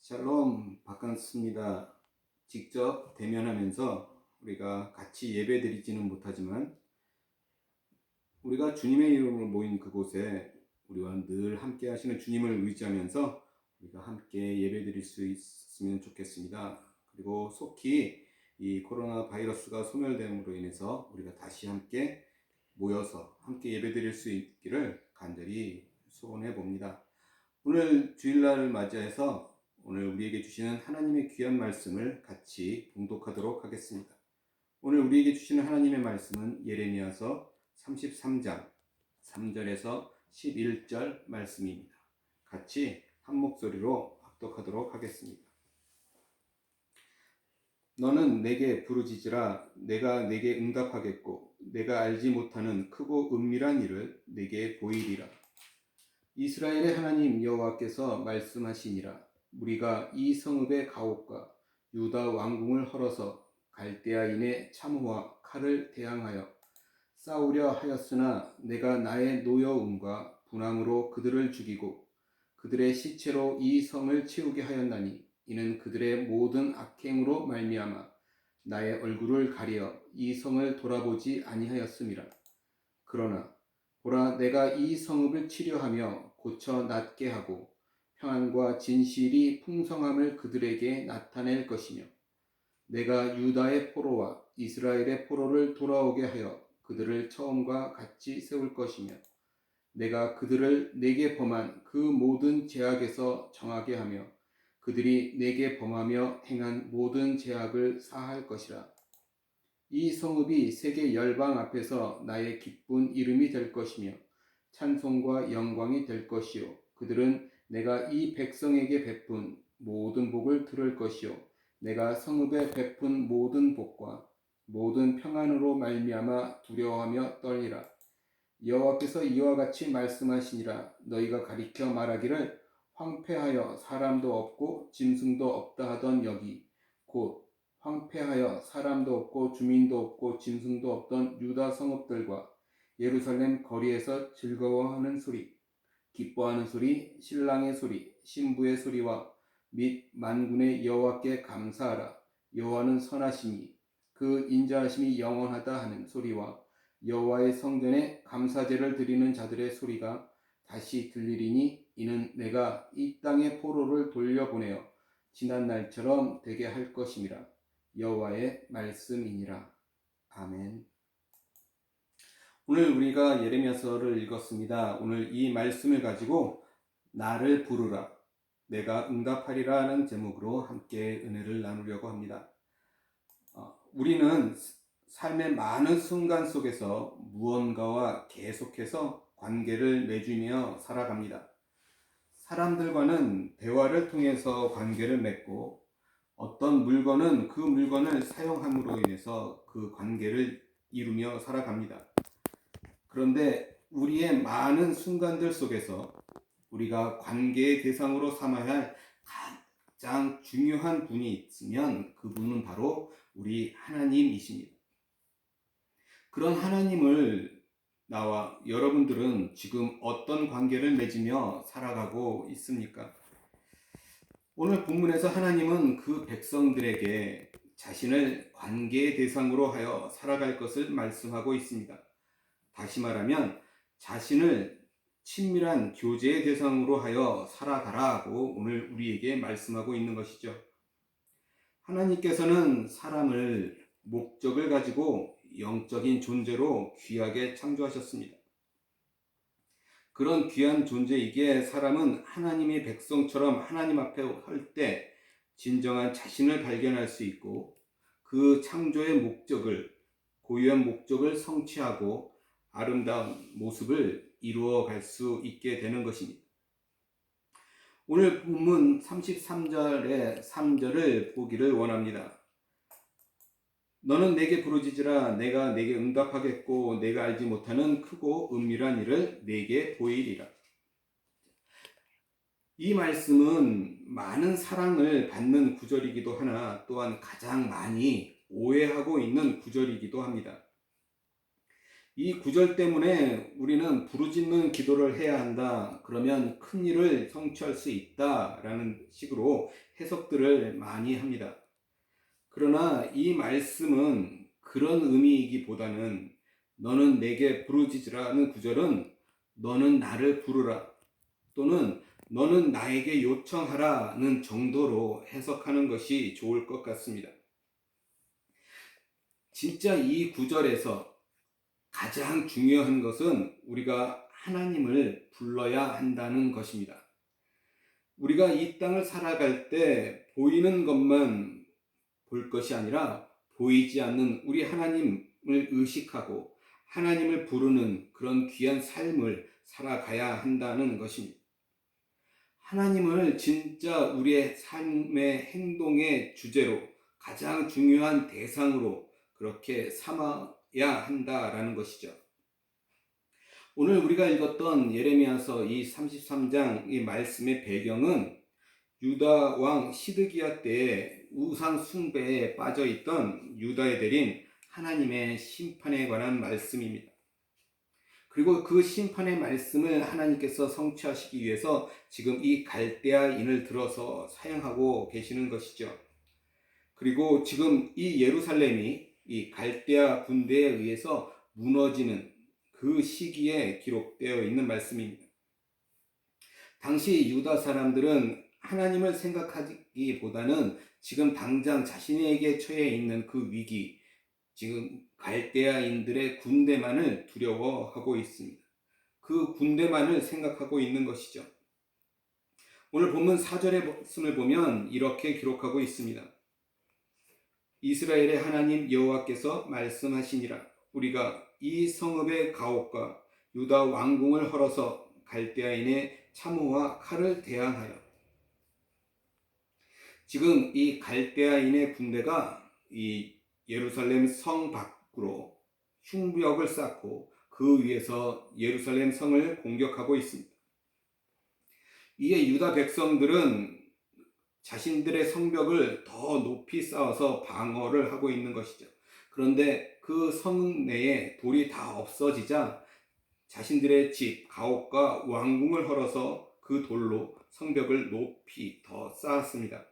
샬롬, 반갑습니다. 직접 대면하면서 우리가 같이 예배드리지는 못하지만 우리가 주님의 이름으로 모인 그곳에 우리와 늘 함께 하시는 주님을 의지하면서 우리가 함께 예배드릴 수 있으면 좋겠습니다. 그리고 속히 이 코로나 바이러스가 소멸됨으로 인해서 우리가 다시 함께 모여서 함께 예배드릴 수 있기를 간절히 소원해 봅니다. 오늘 주일날을 맞이해서 오늘 우리에게 주시는 하나님의 귀한 말씀을 같이 봉독하도록 하겠습니다. 오늘 우리에게 주시는 하나님의 말씀은 예레미야서 33장 3절에서 11절 말씀입니다. 같이 한 목소리로 합독하도록 하겠습니다. 너는 내게 부르짖으라. 내가 내게 응답하겠고 내가 알지 못하는 크고 은밀한 일을 내게 보이리라. 이스라엘의 하나님 여호와께서 말씀하시니라. 우리가 이 성읍의 가옥과 유다 왕궁을 헐어서 갈대아인의 참호와 칼을 대항하여 싸우려 하였으나 내가 나의 노여움과 분함으로 그들을 죽이고 그들의 시체로 이 성을 채우게 하였나니 이는 그들의 모든 악행으로 말미암아 나의 얼굴을 가리어 이 성을 돌아보지 아니하였음이라. 그러나 보라, 내가 이 성읍을 치료하며 고쳐 낫게 하고 평안과 진실이 풍성함을 그들에게 나타낼 것이며 내가 유다의 포로와 이스라엘의 포로를 돌아오게 하여 그들을 처음과 같이 세울 것이며 내가 그들을 내게 범한 그 모든 죄악에서 정하게 하며 그들이 내게 범하며 행한 모든 죄악을 사할 것이라. 이 성읍이 세계 열방 앞에서 나의 기쁜 이름이 될 것이며 찬송과 영광이 될 것이요 그들은 내가 이 백성에게 베푼 모든 복을 들을 것이요 내가 성읍에 베푼 모든 복과 모든 평안으로 말미암아 두려워하며 떨리라. 여호와께서 이와 같이 말씀하시니라. 너희가 가리켜 말하기를 황폐하여 사람도 없고 짐승도 없다 하던 여기 곧 황폐하여 사람도 없고 주민도 없고 짐승도 없던 유다 성읍들과 예루살렘 거리에서 즐거워하는 소리, 기뻐하는 소리, 신랑의 소리, 신부의 소리와 및 만군의 여호와께 감사하라. 여호와는 선하시니 그 인자하심이 영원하다 하는 소리와 여호와의 성전에 감사제를 드리는 자들의 소리가 다시 들리리니 이는 내가 이 땅의 포로를 돌려보내어 지난 날처럼 되게 할 것임이라. 여호와의 말씀이니라. 아멘. 오늘 우리가 예레미야서를 읽었습니다. 오늘 이 말씀을 가지고 나를 부르라, 내가 응답하리라 하는 제목으로 함께 은혜를 나누려고 합니다. 우리는 삶의 많은 순간 속에서 무언가와 계속해서 관계를 맺으며 살아갑니다. 사람들과는 대화를 통해서 관계를 맺고 어떤 물건은 그 물건을 사용함으로 인해서 그 관계를 이루며 살아갑니다. 그런데 우리의 많은 순간들 속에서 우리가 관계의 대상으로 삼아야 할 가장 중요한 분이 있으면 그분은 바로 우리 하나님이십니다. 그런 하나님을 나와 여러분들은 지금 어떤 관계를 맺으며 살아가고 있습니까? 오늘 본문에서 하나님은 그 백성들에게 자신을 관계의 대상으로 하여 살아갈 것을 말씀하고 있습니다. 다시 말하면 자신을 친밀한 교제의 대상으로 하여 살아가라고 오늘 우리에게 말씀하고 있는 것이죠. 하나님께서는 사람을 목적을 가지고 영적인 존재로 귀하게 창조하셨습니다. 그런 귀한 존재이기에 사람은 하나님의 백성처럼 하나님 앞에 설 때 진정한 자신을 발견할 수 있고 그 창조의 목적을, 고유한 목적을 성취하고 아름다운 모습을 이루어 갈 수 있게 되는 것입니다. 오늘 본문 33절의 3절을 보기를 원합니다. 너는 내게 부르짖으라. 내가 내게 응답하겠고 내가 알지 못하는 크고 은밀한 일을 내게 보이리라. 이 말씀은 많은 사랑을 받는 구절이기도 하나 또한 가장 많이 오해하고 있는 구절이기도 합니다. 이 구절 때문에 우리는 부르짖는 기도를 해야 한다. 그러면 큰 일을 성취할 수 있다라는 식으로 해석들을 많이 합니다. 그러나 이 말씀은 그런 의미이기보다는 너는 내게 부르짖으라는 구절은 너는 나를 부르라 또는 너는 나에게 요청하라는 정도로 해석하는 것이 좋을 것 같습니다. 진짜 이 구절에서 가장 중요한 것은 우리가 하나님을 불러야 한다는 것입니다. 우리가 이 땅을 살아갈 때 보이는 것만 볼 것이 아니라 보이지 않는 우리 하나님을 의식하고 하나님을 부르는 그런 귀한 삶을 살아가야 한다는 것입니다. 하나님을 진짜 우리의 삶의 행동의 주제로 가장 중요한 대상으로 그렇게 삼아야 한다라는 것이죠. 오늘 우리가 읽었던 예레미야서 이 33장 이 말씀의 배경은 유다 왕 시드기야 때에 우상 숭배에 빠져 있던 유다애들인 하나님의 심판에 관한 말씀입니다. 그리고 그 심판의 말씀을 하나님께서 성취하시기 위해서 지금 이 갈대아인을 들어서 사용하고 계시는 것이죠. 그리고 지금 이 예루살렘이 이 갈대아 군대에 의해서 무너지는 그 시기에 기록되어 있는 말씀입니다. 당시 유다 사람들은 하나님을 생각하기보다는 지금 당장 자신에게 처해 있는 그 위기, 지금 갈대아인들의 군대만을 두려워하고 있습니다. 그 군대만을 생각하고 있는 것이죠. 오늘 본문 4절의 말씀을 보면 이렇게 기록하고 있습니다. 이스라엘의 하나님 여호와께서 말씀하시니라. 우리가 이 성읍의 가옥과 유다 왕궁을 헐어서 갈대아인의 참호와 칼을 대항하여. 지금 이 갈대아인의 군대가 이 예루살렘 성 밖으로 흉벽을 쌓고 그 위에서 예루살렘 성을 공격하고 있습니다. 이에 유다 백성들은 자신들의 성벽을 더 높이 쌓아서 방어를 하고 있는 것이죠. 그런데 그 성 내에 돌이 다 없어지자 자신들의 집, 가옥과 왕궁을 헐어서 그 돌로 성벽을 높이 더 쌓았습니다.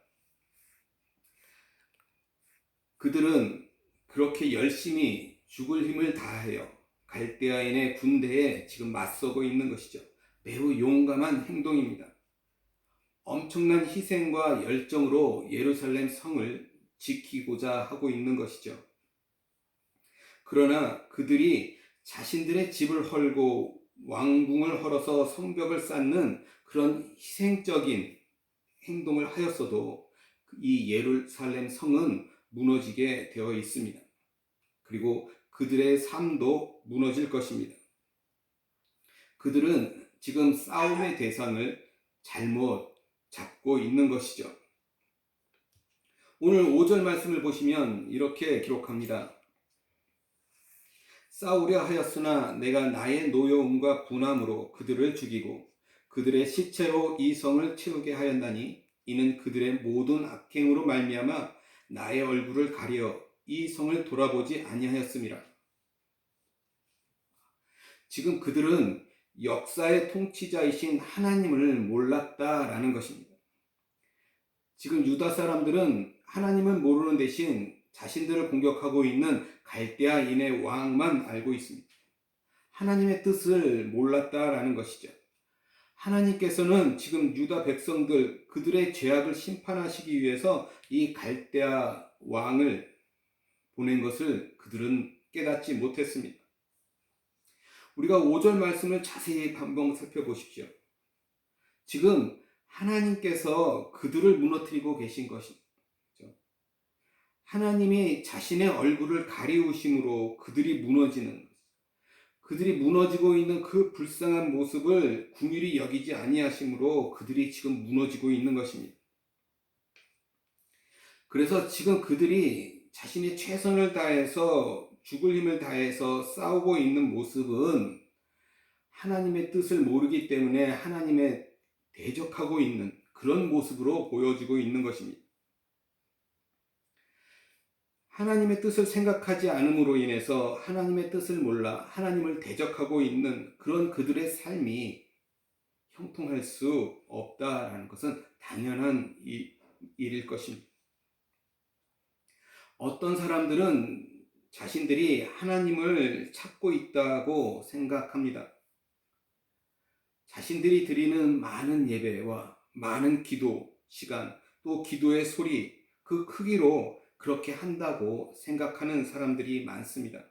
그들은 그렇게 열심히 죽을 힘을 다하여 갈대아인의 군대에 지금 맞서고 있는 것이죠. 매우 용감한 행동입니다. 엄청난 희생과 열정으로 예루살렘 성을 지키고자 하고 있는 것이죠. 그러나 그들이 자신들의 집을 헐고 왕궁을 헐어서 성벽을 쌓는 그런 희생적인 행동을 하였어도 이 예루살렘 성은 무너지게 되어 있습니다. 그리고 그들의 삶도 무너질 것입니다. 그들은 지금 싸움의 대상을 잘못 잡고 있는 것이죠. 오늘 5절 말씀을 보시면 이렇게 기록합니다. 싸우려 하였으나 내가 나의 노여움과 분함으로 그들을 죽이고 그들의 시체로 이 성을 채우게 하였나니 이는 그들의 모든 악행으로 말미암아 나의 얼굴을 가려 이 성을 돌아보지 아니하였음이라. 지금 그들은 역사의 통치자이신 하나님을 몰랐다라는 것입니다. 지금 유다 사람들은 하나님을 모르는 대신 자신들을 공격하고 있는 갈대아인의 왕만 알고 있습니다. 하나님의 뜻을 몰랐다라는 것이죠. 하나님께서는 지금 유다 백성들 그들의 죄악을 심판하시기 위해서 이 갈대아 왕을 보낸 것을 그들은 깨닫지 못했습니다. 우리가 5절 말씀을 자세히 한번 살펴보십시오. 지금 하나님께서 그들을 무너뜨리고 계신 것입니다. 하나님이 자신의 얼굴을 가리우심으로 그들이 무너지는, 그들이 무너지고 있는 그 불쌍한 모습을 긍휼히 여기지 아니하심으로 그들이 지금 무너지고 있는 것입니다. 그래서 지금 그들이 자신의 최선을 다해서 죽을 힘을 다해서 싸우고 있는 모습은 하나님의 뜻을 모르기 때문에 하나님의 대적하고 있는 그런 모습으로 보여지고 있는 것입니다. 하나님의 뜻을 생각하지 않음으로 인해서 하나님의 뜻을 몰라 하나님을 대적하고 있는 그런 그들의 삶이 형통할 수 없다라는 것은 당연한 일일 것입니다. 어떤 사람들은 자신들이 하나님을 찾고 있다고 생각합니다. 자신들이 드리는 많은 예배와 많은 기도 시간, 또 기도의 소리, 그 크기로 그렇게 한다고 생각하는 사람들이 많습니다.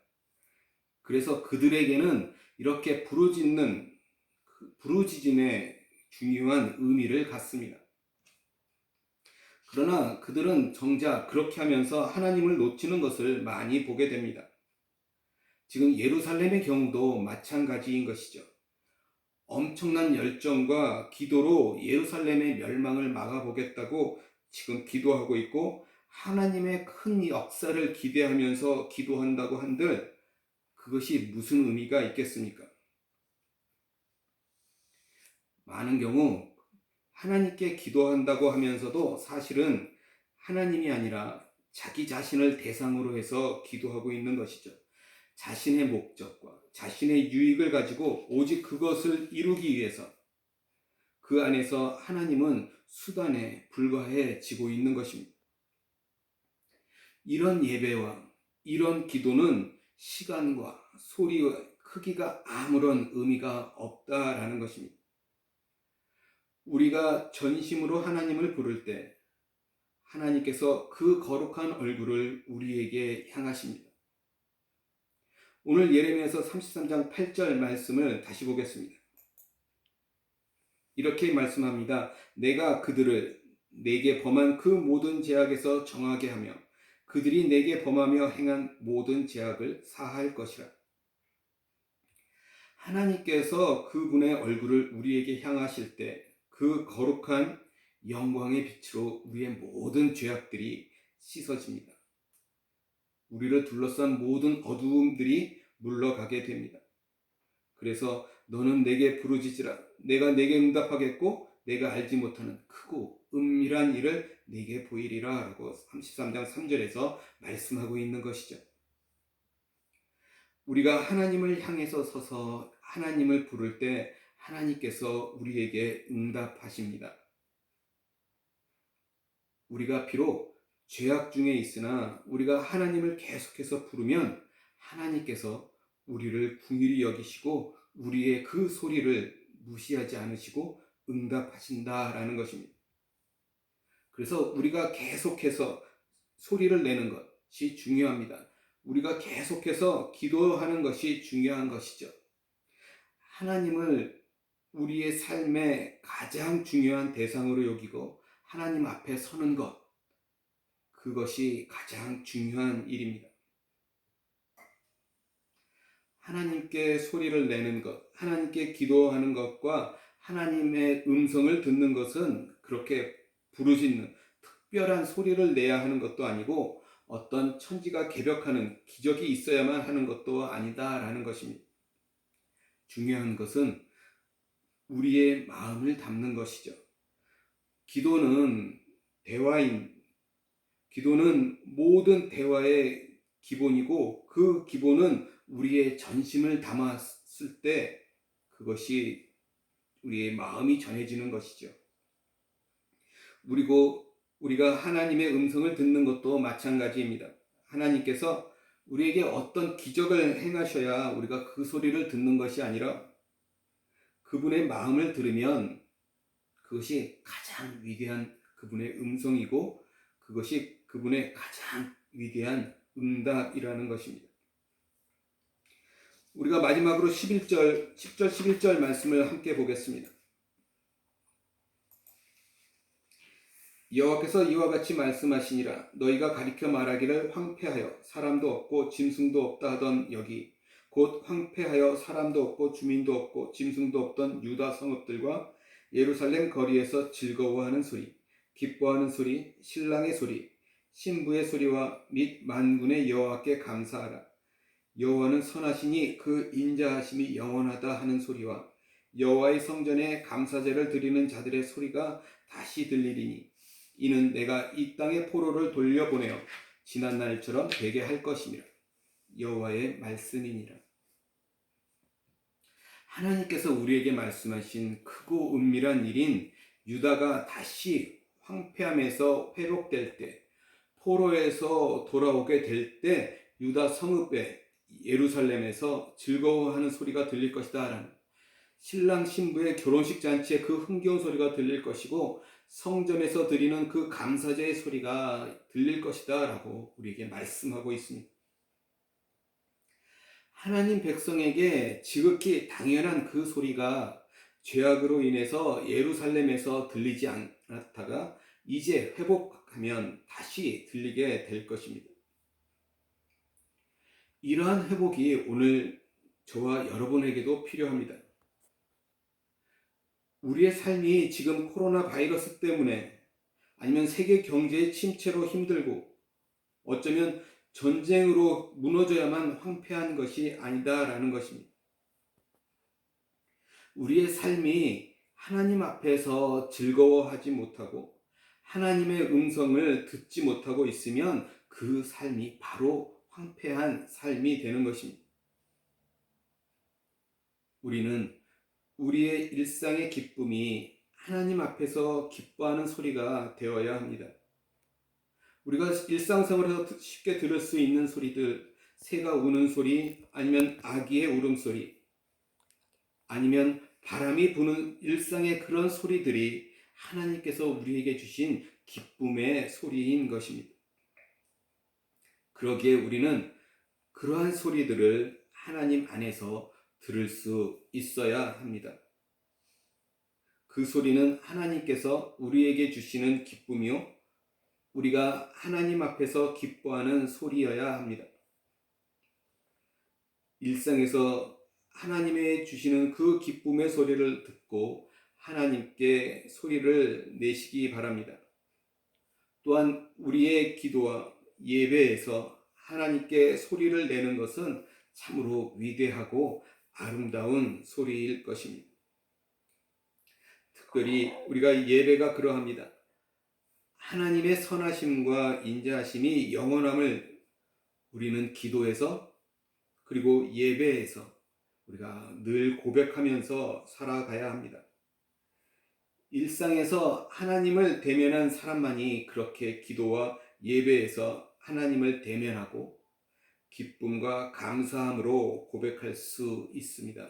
그래서 그들에게는 이렇게 부르짖음의 중요한 의미를 갖습니다. 그러나 그들은 정작 그렇게 하면서 하나님을 놓치는 것을 많이 보게 됩니다. 지금 예루살렘의 경우도 마찬가지인 것이죠. 엄청난 열정과 기도로 예루살렘의 멸망을 막아보겠다고 지금 기도하고 있고, 하나님의 큰 역사를 기대하면서 기도한다고 한들 그것이 무슨 의미가 있겠습니까? 많은 경우 하나님께 기도한다고 하면서도 사실은 하나님이 아니라 자기 자신을 대상으로 해서 기도하고 있는 것이죠. 자신의 목적과 자신의 유익을 가지고 오직 그것을 이루기 위해서 그 안에서 하나님은 수단에 불과해지고 있는 것입니다. 이런 예배와 이런 기도는 시간과 소리와 크기가 아무런 의미가 없다라는 것입니다. 우리가 전심으로 하나님을 부를 때 하나님께서 그 거룩한 얼굴을 우리에게 향하십니다. 오늘 예레미야서 33장 8절 말씀을 다시 보겠습니다. 이렇게 말씀합니다. 내가 그들을 내게 범한 그 모든 죄악에서 정하게 하며 그들이 내게 범하며 행한 모든 죄악을 사할 것이라. 하나님께서 그분의 얼굴을 우리에게 향하실 때 그 거룩한 영광의 빛으로 우리의 모든 죄악들이 씻어집니다. 우리를 둘러싼 모든 어두움들이 물러가게 됩니다. 그래서 너는 내게 부르짖으라. 내가 내게 응답하겠고 내가 알지 못하는 크고 은밀한 일을 내게 보이리라 라고 33장 3절에서 말씀하고 있는 것이죠. 우리가 하나님을 향해서 서서 하나님을 부를 때 하나님께서 우리에게 응답하십니다. 우리가 비록 죄악 중에 있으나 우리가 하나님을 계속해서 부르면 하나님께서 우리를 긍휼히 여기시고 우리의 그 소리를 무시하지 않으시고 응답하신다라는 것입니다. 그래서 우리가 계속해서 소리를 내는 것이 중요합니다. 우리가 계속해서 기도하는 것이 중요한 것이죠. 하나님을 우리의 삶의 가장 중요한 대상으로 여기고 하나님 앞에 서는 것, 그것이 가장 중요한 일입니다. 하나님께 소리를 내는 것, 하나님께 기도하는 것과 하나님의 음성을 듣는 것은 그렇게 부르짖는 특별한 소리를 내야 하는 것도 아니고 어떤 천지가 개벽하는 기적이 있어야만 하는 것도 아니다라는 것입니다. 중요한 것은 우리의 마음을 담는 것이죠. 기도는 기도는 모든 대화의 기본이고 그 기본은 우리의 전심을 담았을 때 그것이 우리의 마음이 전해지는 것이죠. 그리고 우리가 하나님의 음성을 듣는 것도 마찬가지입니다. 하나님께서 우리에게 어떤 기적을 행하셔야 우리가 그 소리를 듣는 것이 아니라 그분의 마음을 들으면 그것이 가장 위대한 그분의 음성이고 그것이 그분의 가장 위대한 응답이라는 것입니다. 우리가 마지막으로 10절 11절 말씀을 함께 보겠습니다. 여호와께서 이와 같이 말씀하시니라. 너희가 가리켜 말하기를 황폐하여 사람도 없고 짐승도 없다 하던 여기 곧 황폐하여 사람도 없고 주민도 없고 짐승도 없던 유다 성읍들과 예루살렘 거리에서 즐거워하는 소리, 기뻐하는 소리, 신랑의 소리, 신부의 소리와 및 만군의 여호와께 감사하라. 여호와는 선하시니 그 인자하심이 영원하다 하는 소리와 여호와의 성전에 감사제를 드리는 자들의 소리가 다시 들리리니 이는 내가 이 땅에 포로를 돌려보내어 지난 날처럼 되게 할 것임이라. 여호와의 말씀이니라. 하나님께서 우리에게 말씀하신 크고 은밀한 일인 유다가 다시 황폐함에서 회복될 때, 포로에서 돌아오게 될 때 유다 성읍에 예루살렘에서 즐거워하는 소리가 들릴 것이다 라는, 신랑 신부의 결혼식 잔치에 그 흥겨운 소리가 들릴 것이고 성전에서 드리는 그 감사제의 소리가 들릴 것이다 라고 우리에게 말씀하고 있습니다. 하나님 백성에게 지극히 당연한 그 소리가 죄악으로 인해서 예루살렘에서 들리지 않았다가 이제 회복하면 다시 들리게 될 것입니다. 이러한 회복이 오늘 저와 여러분에게도 필요합니다. 우리의 삶이 지금 코로나 바이러스 때문에 아니면 세계 경제의 침체로 힘들고 어쩌면 전쟁으로 무너져야만 황폐한 것이 아니다라는 것입니다. 우리의 삶이 하나님 앞에서 즐거워하지 못하고 하나님의 음성을 듣지 못하고 있으면 그 삶이 바로 황폐한 삶이 되는 것입니다. 우리는 우리의 일상의 기쁨이 하나님 앞에서 기뻐하는 소리가 되어야 합니다. 우리가 일상생활에서 쉽게 들을 수 있는 소리들, 새가 우는 소리, 아니면 아기의 울음소리, 아니면 바람이 부는 일상의 그런 소리들이 하나님께서 우리에게 주신 기쁨의 소리인 것입니다. 그러기에 우리는 그러한 소리들을 하나님 안에서 들을 수 있어야 합니다. 그 소리는 하나님께서 우리에게 주시는 기쁨이요, 우리가 하나님 앞에서 기뻐하는 소리여야 합니다. 일상에서 하나님의 주시는 그 기쁨의 소리를 듣고 하나님께 소리를 내시기 바랍니다. 또한 우리의 기도와 예배에서 하나님께 소리를 내는 것은 참으로 위대하고 아름다운 소리일 것입니다. 특별히 우리가 예배가 그러합니다. 하나님의 선하심과 인자하심이 영원함을 우리는 기도에서 그리고 예배에서 우리가 늘 고백하면서 살아가야 합니다. 일상에서 하나님을 대면한 사람만이 그렇게 기도와 예배에서 하나님을 대면하고 기쁨과 감사함으로 고백할 수 있습니다.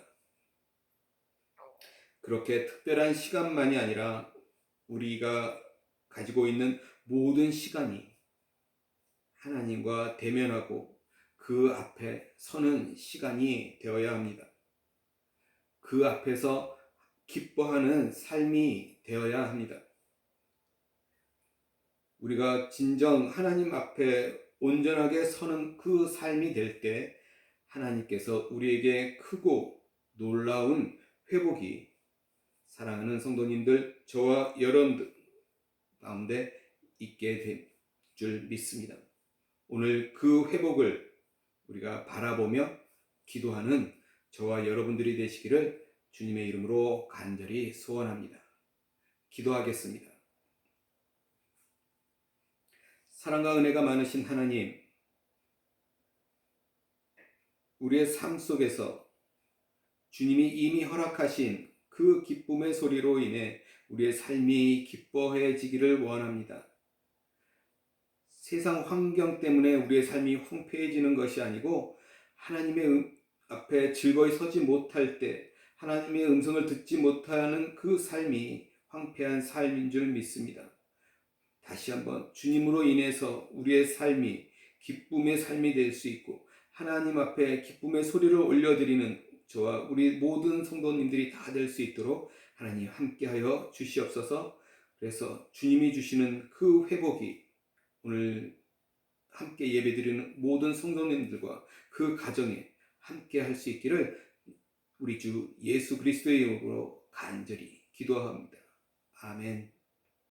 그렇게 특별한 시간만이 아니라 우리가 가지고 있는 모든 시간이 하나님과 대면하고 그 앞에 서는 시간이 되어야 합니다. 그 앞에서 기뻐하는 삶이 되어야 합니다. 우리가 진정 하나님 앞에 온전하게 서는 그 삶이 될 때 하나님께서 우리에게 크고 놀라운 회복이, 사랑하는 성도님들, 저와 여러분들 가운데 있게 될 줄 믿습니다. 오늘 그 회복을 우리가 바라보며 기도하는 저와 여러분들이 되시기를 주님의 이름으로 간절히 소원합니다. 기도하겠습니다. 사랑과 은혜가 많으신 하나님, 우리의 삶 속에서 주님이 이미 허락하신 그 기쁨의 소리로 인해 우리의 삶이 기뻐해지기를 원합니다. 세상 환경 때문에 우리의 삶이 황폐해지는 것이 아니고 하나님의 앞에 즐거이 서지 못할 때 하나님의 음성을 듣지 못하는 그 삶이 황폐한 삶인 줄 믿습니다. 다시 한번 주님으로 인해서 우리의 삶이 기쁨의 삶이 될 수 있고 하나님 앞에 기쁨의 소리를 올려드리는 저와 우리 모든 성도님들이 다 될 수 있도록 하나님 함께하여 주시옵소서. 그래서 주님이 주시는 그 회복이 오늘 함께 예배드리는 모든 성도님들과 그 가정에 함께 할 수 있기를 우리 주 예수 그리스도의 이름으로 간절히 기도합니다. 아멘.